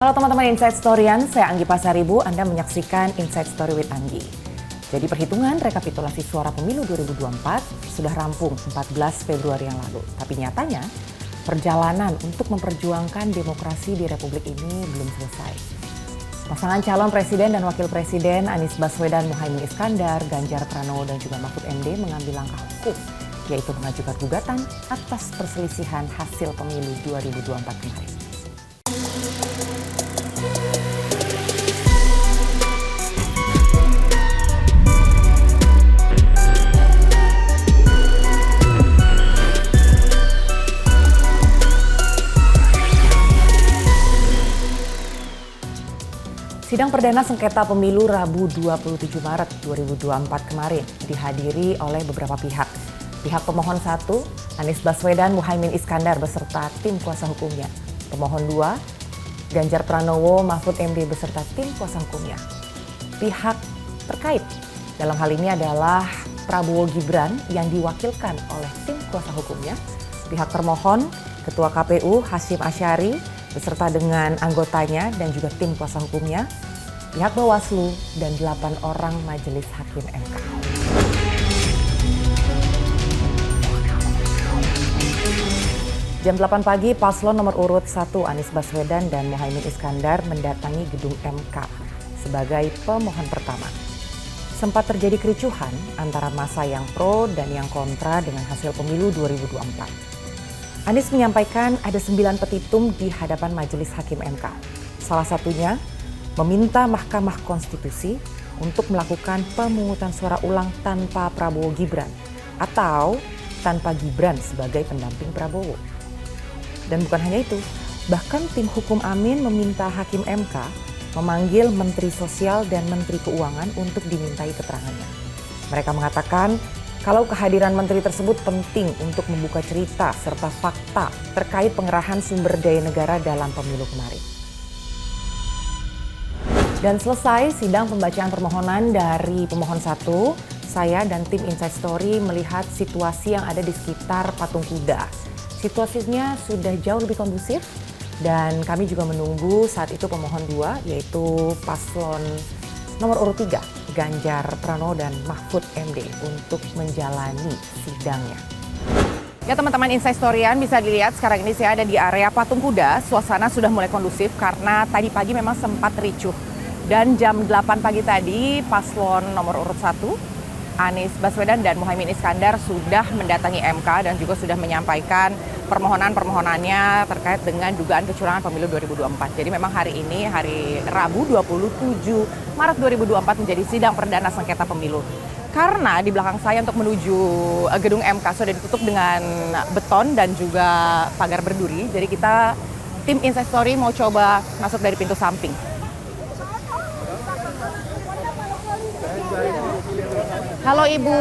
Halo teman-teman Inside Storyan, saya Anggi Pasaribu, Anda menyaksikan Inside Story with Anggi. Jadi perhitungan rekapitulasi suara pemilu 2024 sudah rampung 14 Februari yang lalu. Tapi nyatanya, perjalanan untuk memperjuangkan demokrasi di Republik ini belum selesai. Pasangan calon presiden dan wakil presiden Anies Baswedan, Muhaimin Iskandar, Ganjar Pranowo dan juga Mahfud MD mengambil langkah hukum, yaitu mengajukan gugatan atas perselisihan hasil pemilu 2024 kemarin. Sidang perdana sengketa pemilu Rabu 27 Maret 2024 kemarin dihadiri oleh beberapa pihak. Pihak pemohon 1, Anies Baswedan, Muhaimin Iskandar beserta tim kuasa hukumnya. Pemohon 2, Ganjar Pranowo, Mahfud MD beserta tim kuasa hukumnya. Pihak terkait dalam hal ini adalah Prabowo Gibran yang diwakilkan oleh tim kuasa hukumnya. Pihak termohon, Ketua KPU Hasyim Asyari beserta dengan anggotanya dan juga tim kuasa hukumnya, pihak Bawaslu, dan 8 orang Majelis Hakim MK. Jam 8 pagi, paslon nomor urut 1 Anies Baswedan dan Muhaimin Iskandar mendatangi gedung MK sebagai pemohon pertama. Sempat terjadi kericuhan antara massa yang pro dan yang kontra dengan hasil pemilu 2024. Anies menyampaikan ada 9 petitum di hadapan Majelis Hakim MK. Salah satunya meminta Mahkamah Konstitusi untuk melakukan pemungutan suara ulang tanpa Prabowo Gibran atau tanpa Gibran sebagai pendamping Prabowo. Dan bukan hanya itu, bahkan tim hukum Amin meminta Hakim MK memanggil Menteri Sosial dan Menteri Keuangan untuk dimintai keterangannya. Mereka mengatakan kalau kehadiran menteri tersebut penting untuk membuka cerita serta fakta terkait pengerahan sumber daya negara dalam pemilu kemarin. Dan selesai sidang pembacaan permohonan dari pemohon 1, saya dan tim Inside Story melihat situasi yang ada di sekitar Patung Kuda. Situasinya sudah jauh lebih kondusif dan kami juga menunggu saat itu pemohon 2 yaitu paslon nomor urut 3, Ganjar Pranowo dan Mahfud MD untuk menjalani sidangnya. Ya teman-teman Inside Storyan, bisa dilihat sekarang ini saya ada di area Patung Kuda. Suasana sudah mulai kondusif karena tadi pagi memang sempat ricuh. Dan jam 8 pagi tadi paslon nomor urut 1, Anies Baswedan dan Muhaimin Iskandar sudah mendatangi MK dan juga sudah menyampaikan permohonannya terkait dengan dugaan kecurangan pemilu 2024. Jadi memang hari ini, hari Rabu 27 Maret 2024 menjadi sidang perdana sengketa pemilu. Karena di belakang saya untuk menuju gedung MK sudah ditutup dengan beton dan juga pagar berduri. Jadi kita, tim Inside Story mau coba masuk dari pintu samping. Halo Ibu,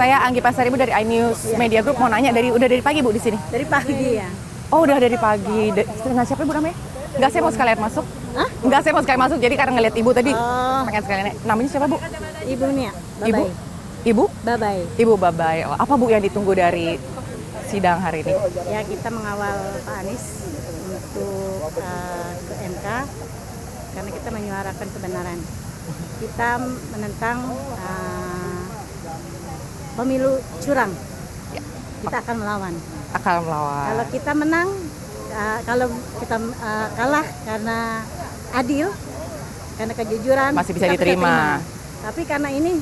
saya Anggi Pasaribu dari iNews Media Group. Mau nanya udah dari pagi Bu di sini? Dari pagi ya. Oh udah dari pagi. Dengan siapa Ibu namanya? Enggak, saya mau sekalian masuk. Hah? Enggak, saya mau sekalian masuk. Jadi karena ngeliat Ibu tadi, pengen sekalian. Namanya siapa Bu? Ibu Nia. Ibu? Ibu? Babay. Ibu Babay. Oh, apa Bu yang ditunggu dari sidang hari ini? Ya kita mengawal Pak Anies untuk ke MK karena kita menyuarakan kebenaran. Kita menentang pemilu curang. Ya. Kita akan melawan. Akan melawan. Kalau kita menang, kalau kita kalah karena adil, karena kejujuran, masih bisa kita diterima. Tapi karena ini,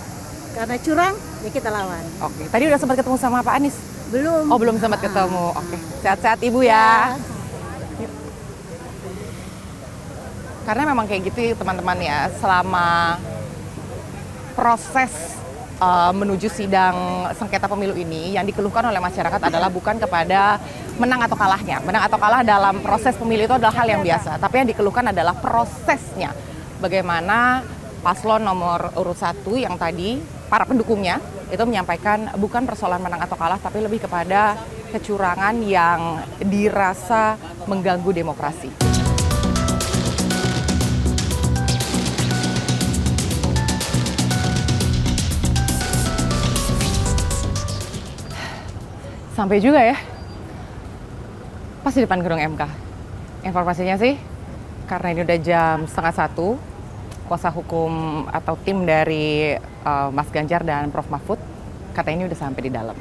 karena curang, ya kita lawan. Oke. Tadi udah sempat ketemu sama Pak Anies? Belum. Oh belum sempat ketemu. Oke. Sehat-sehat Ibu ya. Karena memang kayak gitu teman-teman ya, selama proses menuju sidang sengketa pemilu ini yang dikeluhkan oleh masyarakat adalah bukan kepada menang atau kalahnya. Menang atau kalah dalam proses pemilu itu adalah hal yang biasa, tapi yang dikeluhkan adalah prosesnya. Bagaimana paslon nomor urut 1 yang tadi, para pendukungnya itu menyampaikan bukan persoalan menang atau kalah, tapi lebih kepada kecurangan yang dirasa mengganggu demokrasi. Sampai juga ya, pas di depan gedung MK. Informasinya sih Karena ini udah jam 12:30, kuasa hukum atau tim dari Mas Ganjar dan Prof Mahfud katanya ini udah sampai di dalam.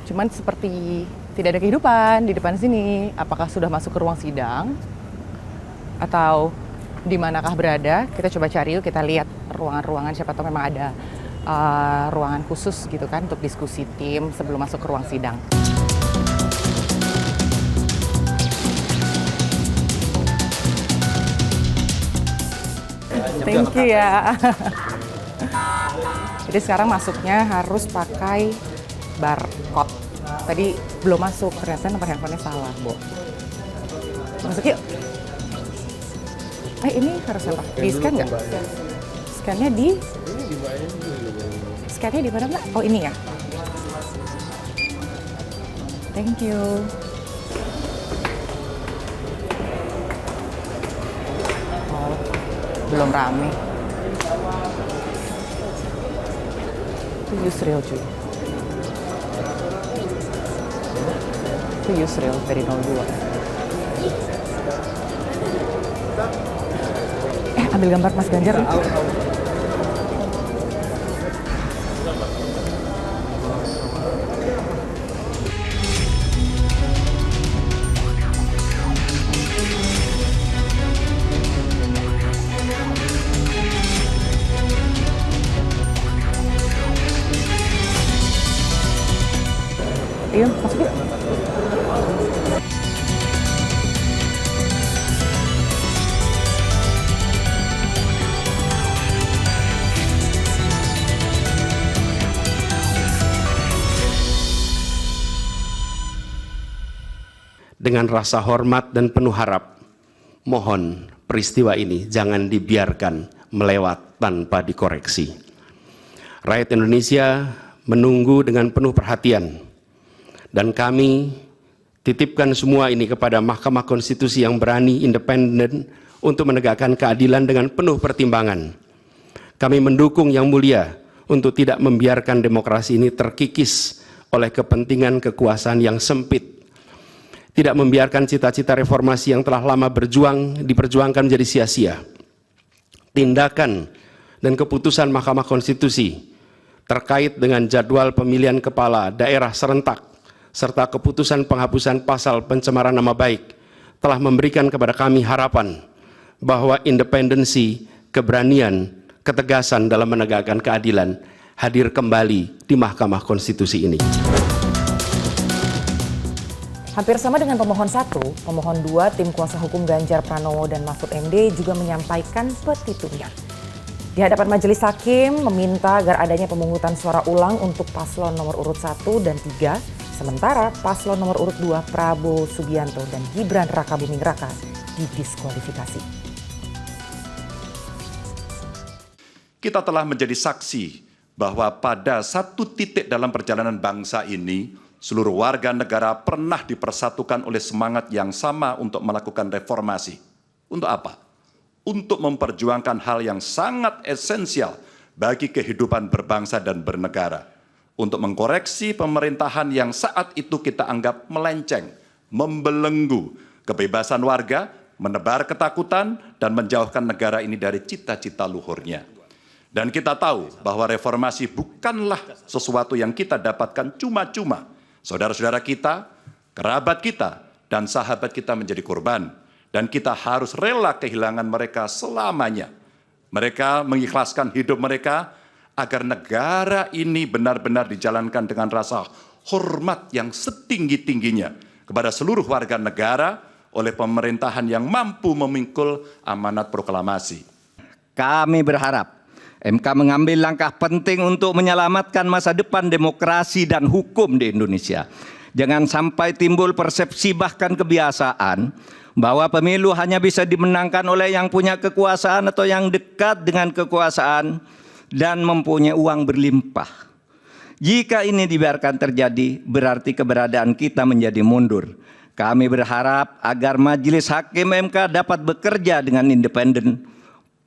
Cuman seperti tidak ada kehidupan di depan sini. Apakah sudah masuk ke ruang sidang atau di manakah berada? Kita coba cari yuk, kita lihat ruangan-ruangan, siapa tahu memang ada ruangan khusus gitu kan untuk diskusi tim sebelum masuk ke ruang sidang. Thank you ya. Jadi sekarang masuknya harus pakai barcode. Tadi belum masuk, ternyata nomor handphonenya salah, Bo. Masuk yuk. Ini harus apa? Di scan nggak? Scannya di? Scannya di mana, Mbak? Oh, ini ya. Thank you. Oh, belum rame. Itu Yusril cuy. Itu Yusril dari 02. Ambil gambar Mas Ganjar. Iya, masuk yuk. Dengan rasa hormat dan penuh harap, mohon peristiwa ini jangan dibiarkan melewat tanpa dikoreksi. Rakyat Indonesia menunggu dengan penuh perhatian, dan kami titipkan semua ini kepada Mahkamah Konstitusi yang berani, independen, untuk menegakkan keadilan dengan penuh pertimbangan. Kami mendukung Yang Mulia untuk tidak membiarkan demokrasi ini terkikis oleh kepentingan kekuasaan yang sempit, tidak membiarkan cita-cita reformasi yang telah lama diperjuangkan menjadi sia-sia. Tindakan dan keputusan Mahkamah Konstitusi terkait dengan jadwal pemilihan kepala daerah serentak serta keputusan penghapusan pasal pencemaran nama baik telah memberikan kepada kami harapan bahwa independensi, keberanian, ketegasan dalam menegakkan keadilan hadir kembali di Mahkamah Konstitusi ini. Hampir sama dengan pemohon 1, pemohon 2 tim kuasa hukum Ganjar Pranowo dan Mahfud MD juga menyampaikan petitumnya. Di hadapan majelis hakim meminta agar adanya pemungutan suara ulang untuk paslon nomor urut 1 dan 3, sementara paslon nomor urut 2 Prabowo Subianto dan Gibran Rakabuming Raka didiskualifikasi. Kita telah menjadi saksi bahwa pada satu titik dalam perjalanan bangsa ini, seluruh warga negara pernah dipersatukan oleh semangat yang sama untuk melakukan reformasi. Untuk apa? Untuk memperjuangkan hal yang sangat esensial bagi kehidupan berbangsa dan bernegara. Untuk mengkoreksi pemerintahan yang saat itu kita anggap melenceng, membelenggu kebebasan warga, menebar ketakutan, dan menjauhkan negara ini dari cita-cita luhurnya. Dan kita tahu bahwa reformasi bukanlah sesuatu yang kita dapatkan cuma-cuma. Saudara-saudara kita, kerabat kita, dan sahabat kita menjadi korban. Dan kita harus rela kehilangan mereka selamanya. Mereka mengikhlaskan hidup mereka agar negara ini benar-benar dijalankan dengan rasa hormat yang setinggi-tingginya kepada seluruh warga negara oleh pemerintahan yang mampu memikul amanat proklamasi. Kami berharap MK mengambil langkah penting untuk menyelamatkan masa depan demokrasi dan hukum di Indonesia. Jangan sampai timbul persepsi bahkan kebiasaan bahwa pemilu hanya bisa dimenangkan oleh yang punya kekuasaan atau yang dekat dengan kekuasaan dan mempunyai uang berlimpah. Jika ini dibiarkan terjadi, berarti keberadaan kita menjadi mundur. Kami berharap agar Majelis Hakim MK dapat bekerja dengan independen,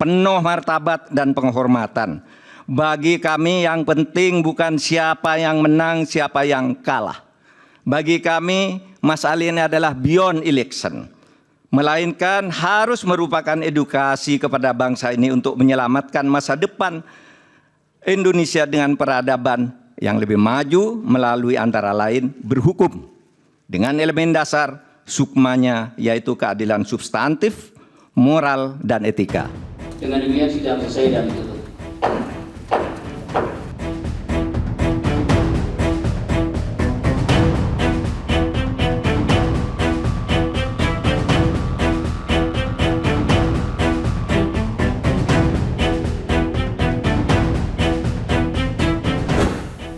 penuh martabat dan penghormatan. Bagi kami yang penting bukan siapa yang menang, siapa yang kalah. Bagi kami, masalah ini adalah beyond election. melainkan harus merupakan edukasi kepada bangsa ini untuk menyelamatkan masa depan Indonesia dengan peradaban yang lebih maju melalui antara lain berhukum dengan elemen dasar sukmanya yaitu keadilan substantif, moral, dan etika. Dengan demikian sidang selesai dan ditutup.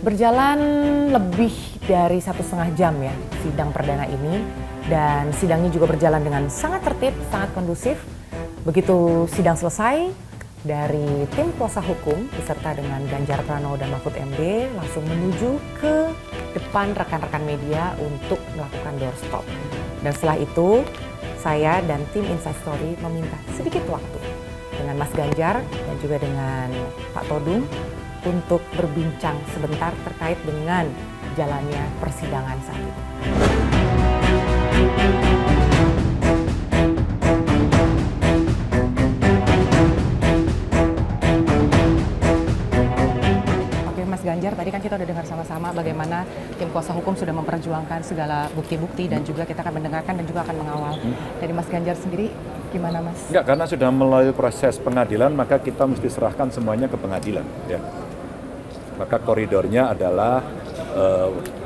Berjalan lebih dari 1,5 jam ya sidang perdana ini, dan sidangnya juga berjalan dengan sangat tertib, sangat kondusif. Begitu sidang selesai, dari tim kuasa hukum beserta dengan Ganjar Pranowo dan Mahfud MD langsung menuju ke depan rekan-rekan media untuk melakukan doorstop. Dan setelah itu, saya dan tim Inside Story meminta sedikit waktu dengan Mas Ganjar dan juga dengan Pak Todung untuk berbincang sebentar terkait dengan jalannya persidangan saat itu. Oke Mas Ganjar, tadi kan kita udah dengar sama-sama bagaimana tim kuasa hukum sudah memperjuangkan segala bukti-bukti dan juga kita akan mendengarkan dan juga akan mengawal. Dari Mas Ganjar sendiri, gimana Mas? Enggak, karena sudah melalui proses pengadilan, maka kita mesti serahkan semuanya ke pengadilan. Ya. Maka koridornya adalah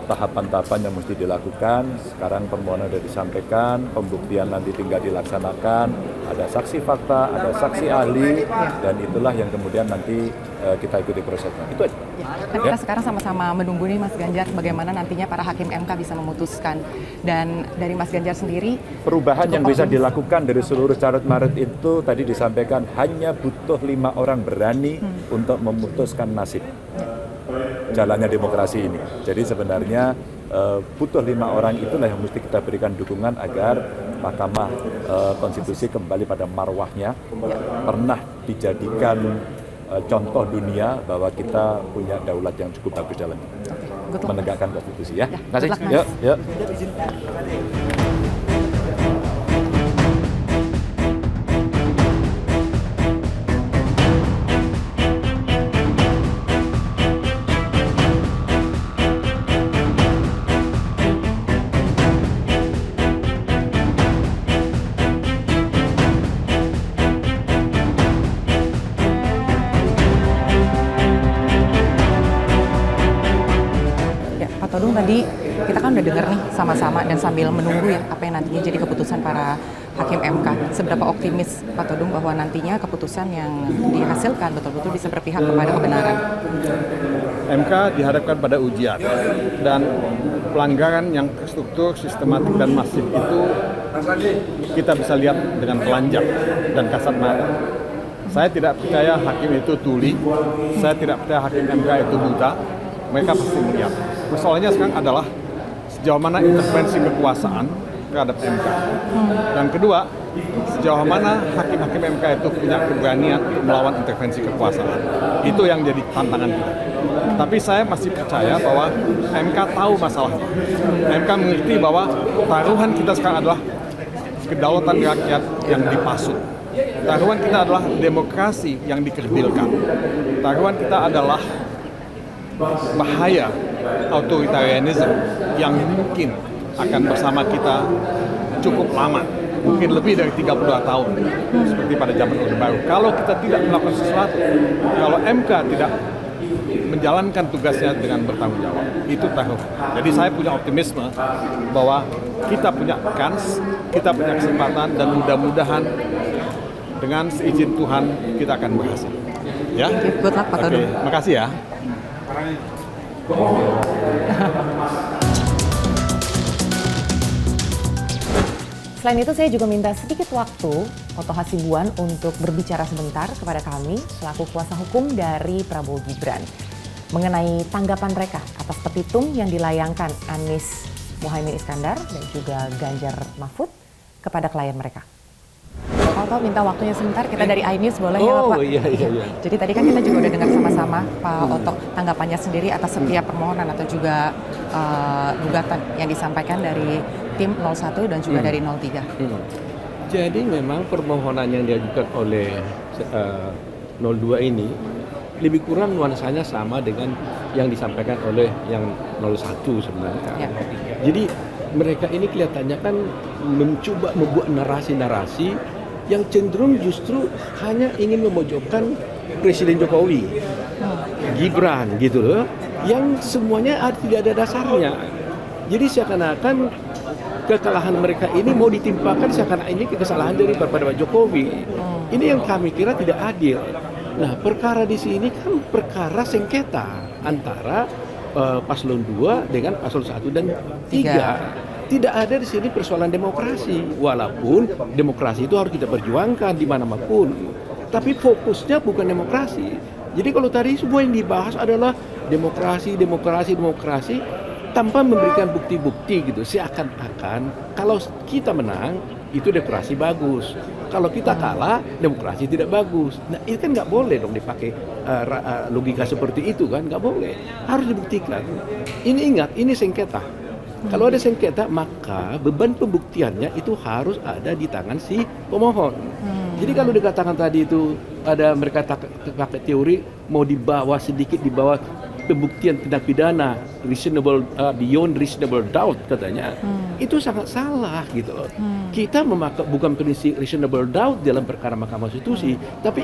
tahapan-tahapan yang mesti dilakukan. Sekarang permohonan sudah disampaikan, pembuktian nanti tinggal dilaksanakan, ada saksi fakta, ada saksi ahli, dan itulah yang kemudian nanti kita ikuti prosesnya. Itu aja. Kan kita sekarang sama-sama menunggu nih Mas Ganjar bagaimana nantinya para hakim MK bisa memutuskan. Dan dari Mas Ganjar sendiri, perubahan yang bisa dilakukan dari seluruh carut marut itu tadi disampaikan hanya butuh 5 orang berani untuk memutuskan nasib jalannya demokrasi ini. Jadi sebenarnya butuh 5 orang itulah yang mesti kita berikan dukungan agar Mahkamah Konstitusi kembali pada marwahnya, pernah dijadikan contoh dunia bahwa kita punya daulat yang cukup bagus dalam menegakkan konstitusi ya. Terima kasih. Yuk. Todung, tadi kita kan udah dengar nih sama-sama dan sambil menunggu ya apa yang nantinya jadi keputusan para hakim MK. Seberapa optimis Pak Todung bahwa nantinya keputusan yang dihasilkan betul-betul bisa berpihak kepada kebenaran? MK dihadapkan pada ujian dan pelanggaran yang terstruktur, sistematik dan masif itu kita bisa lihat dengan telanjang dan kasat mata. Saya tidak percaya hakim itu tuli, saya tidak percaya hakim MK itu buta, mereka pasti melihat. Persoalannya sekarang adalah sejauh mana intervensi kekuasaan terhadap MK. Dan kedua, sejauh mana hakim-hakim MK itu punya keberanian untuk melawan intervensi kekuasaan. Itu yang jadi tantangan kita. Tapi saya masih percaya bahwa MK tahu masalahnya. MK mengerti bahwa taruhan kita sekarang adalah kedaulatan rakyat yang dipasut. Taruhan kita adalah demokrasi yang dikerdilkan. Taruhan kita adalah bahaya authoritarianism yang mungkin akan bersama kita cukup lama, mungkin lebih dari 32 tahun seperti pada zaman Orde Baru. Kalau kita tidak melakukan sesuatu, kalau MK tidak menjalankan tugasnya dengan bertanggung jawab, itu taruhan. Jadi saya punya optimisme bahwa kita punya kans, kita punya kesempatan, dan mudah-mudahan dengan seizin Tuhan kita akan berhasil. Ya. Good luck Pak Todung. Makasih ya. Selain itu saya juga minta sedikit waktu Oto Hasibuan untuk berbicara sebentar kepada kami selaku kuasa hukum dari Prabowo Gibran mengenai tanggapan mereka atas petitum yang dilayangkan Anies Muhaimin Iskandar dan juga Ganjar Mahfud kepada klien mereka. Oto minta waktunya sebentar, kita dari iNews boleh ya Pak? Iya. Jadi tadi kan kita juga udah dengar sama-sama Pak Oto tanggapannya sendiri atas setiap permohonan atau juga gugatan yang disampaikan dari tim 01 dan juga dari 03. Jadi memang permohonan yang diajukan oleh 02 ini lebih kurang nuansanya sama dengan yang disampaikan oleh yang 01 sebenarnya. Ya. Jadi mereka ini kelihatannya kan mencoba membuat narasi-narasi yang cenderung justru hanya ingin memojokkan Presiden Jokowi, Gibran gitu loh, yang semuanya tidak ada dasarnya. Jadi seakan-akan kekalahan mereka ini mau ditimpakan seakan-akan ini kesalahan daripada Pak Jokowi. Ini yang kami kira tidak adil. Nah, perkara di sini kan perkara sengketa antara paslon 2 dengan paslon 1 dan 3. Tidak ada di sini persoalan demokrasi. Walaupun demokrasi itu harus kita perjuangkan di mana-manapun. Tapi fokusnya bukan demokrasi. Jadi kalau tadi semua yang dibahas adalah demokrasi tanpa memberikan bukti-bukti gitu. Seakan-akan kalau kita menang itu demokrasi bagus. Kalau kita kalah, demokrasi tidak bagus. Nah, itu kan nggak boleh dong dipakai logika seperti itu kan, nggak boleh. Harus dibuktikan. Ini ingat, ini sengketa. Kalau ada sengketa, maka beban pembuktiannya itu harus ada di tangan si pemohon. Jadi kalau dikatakan tadi itu ada mereka pakai teori mau dibawa sedikit di bawah pembuktian tindak pidana beyond reasonable doubt katanya, itu sangat salah gitu loh. Kita memakai bukan prinsip reasonable doubt dalam perkara Mahkamah Konstitusi, tapi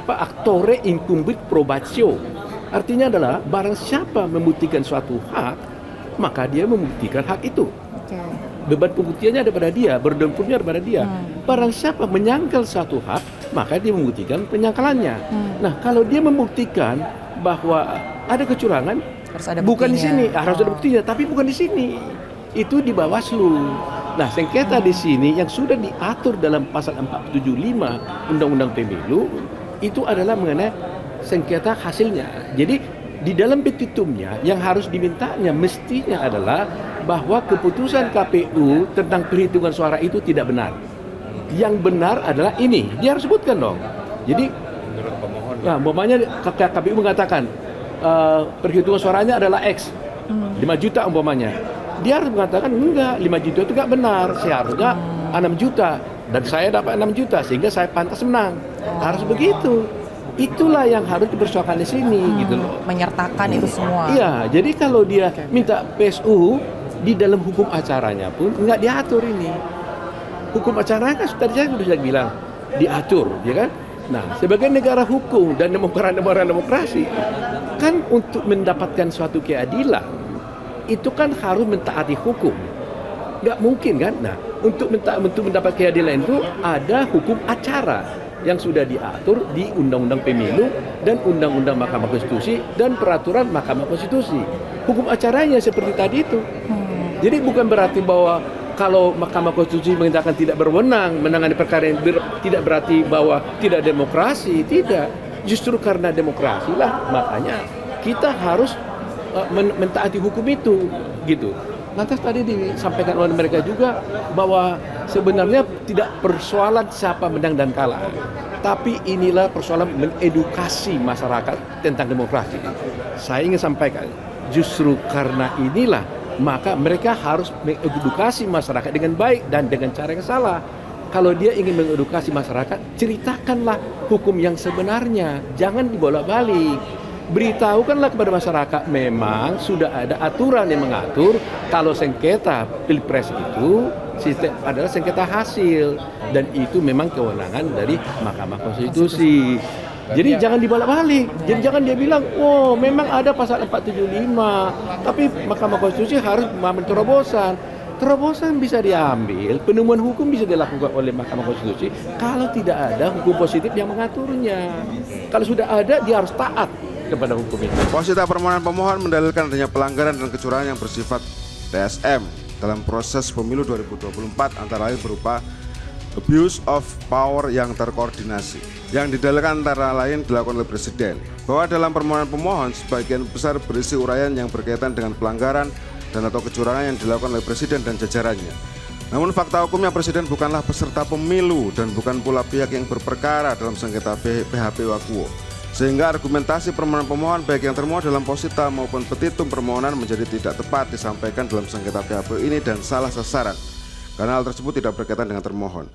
actore incumbit probatio. Artinya adalah barang siapa membuktikan suatu hak, maka dia membuktikan hak itu. Beban pembuktiannya ada pada dia, berdempurnya ada pada dia. Barang siapa menyangkal suatu hak, maka dia membuktikan penyangkalannya. Nah, kalau dia membuktikan bahwa ada kecurangan, Harus ada bukan di buktinya. sini, harus ada buktinya, tapi bukan di sini. Itu di Bawaslu. Nah, sengketa di sini yang sudah diatur dalam pasal 475 Undang-Undang Pemilu itu adalah mengenai sengketa hasilnya. Jadi di dalam petitumnya yang harus dimintanya mestinya adalah bahwa keputusan KPU tentang perhitungan suara itu tidak benar. Yang benar adalah ini, dia harus sebutkan dong. Jadi menurut pemohon, nah, umpamanya KPU mengatakan perhitungan suaranya adalah X, 5 juta umpamanya. Dia harus mengatakan enggak, 5 juta itu enggak benar, seharusnya 6 juta dan saya dapat 6 juta sehingga saya pantas menang. Harus begitu. Itulah yang harus dipersoalkan di sini gitu loh. Menyertakan itu semua. Iya, jadi kalau dia minta PSU di dalam hukum acaranya pun nggak diatur ini. Hukum acaranya kan tadi saya sudah bilang diatur, ya kan? Nah, sebagai negara hukum dan demokrasi kan untuk mendapatkan suatu keadilan itu kan harus mentaati hukum. Nggak mungkin kan? Nah, untuk mendapat keadilan itu ada hukum acara yang sudah diatur di Undang-Undang Pemilu dan Undang-Undang Mahkamah Konstitusi dan Peraturan Mahkamah Konstitusi. Hukum acaranya seperti tadi itu. Jadi bukan berarti bahwa kalau Mahkamah Konstitusi mengatakan tidak berwenang menangani perkara yang tidak berarti bahwa tidak demokrasi, tidak. Justru karena demokrasi lah makanya kita harus mentaati hukum itu, gitu. Lantas tadi disampaikan oleh mereka juga bahwa sebenarnya tidak persoalan siapa menang dan kalah, tapi inilah persoalan mengedukasi masyarakat tentang demokrasi. Saya ingin sampaikan, justru karena inilah maka mereka harus mengedukasi masyarakat dengan baik dan dengan cara yang salah. Kalau dia ingin mengedukasi masyarakat, ceritakanlah hukum yang sebenarnya, jangan dibolak-balik. Beritahukanlah kepada masyarakat memang sudah ada aturan yang mengatur kalau sengketa pilpres itu adalah sengketa hasil dan itu memang kewenangan dari Mahkamah Konstitusi. Jadi jangan dibolak-balik. Jadi jangan dia bilang, oh memang ada pasal 475, tapi Mahkamah Konstitusi harus mengambil terobosan. Terobosan bisa diambil, penemuan hukum bisa dilakukan oleh Mahkamah Konstitusi kalau tidak ada hukum positif yang mengaturnya. Kalau sudah ada, dia harus taat kepada hukum itu. Posita permohonan pemohon mendalilkan adanya pelanggaran dan kecurangan yang bersifat TSM dalam proses pemilu 2024 antara lain berupa abuse of power yang terkoordinasi yang didalilkan antara lain dilakukan oleh Presiden, bahwa dalam permohonan pemohon sebagian besar berisi uraian yang berkaitan dengan pelanggaran dan atau kecurangan yang dilakukan oleh Presiden dan jajarannya. Namun fakta hukumnya Presiden bukanlah peserta pemilu dan bukan pula pihak yang berperkara dalam sengketa PHP Wakuwo. Sehingga argumentasi permohonan pemohon baik yang termuat dalam posita maupun petitum permohonan menjadi tidak tepat disampaikan dalam sengketa PHP ini dan salah sasaran. karena hal tersebut tidak berkaitan dengan termohon.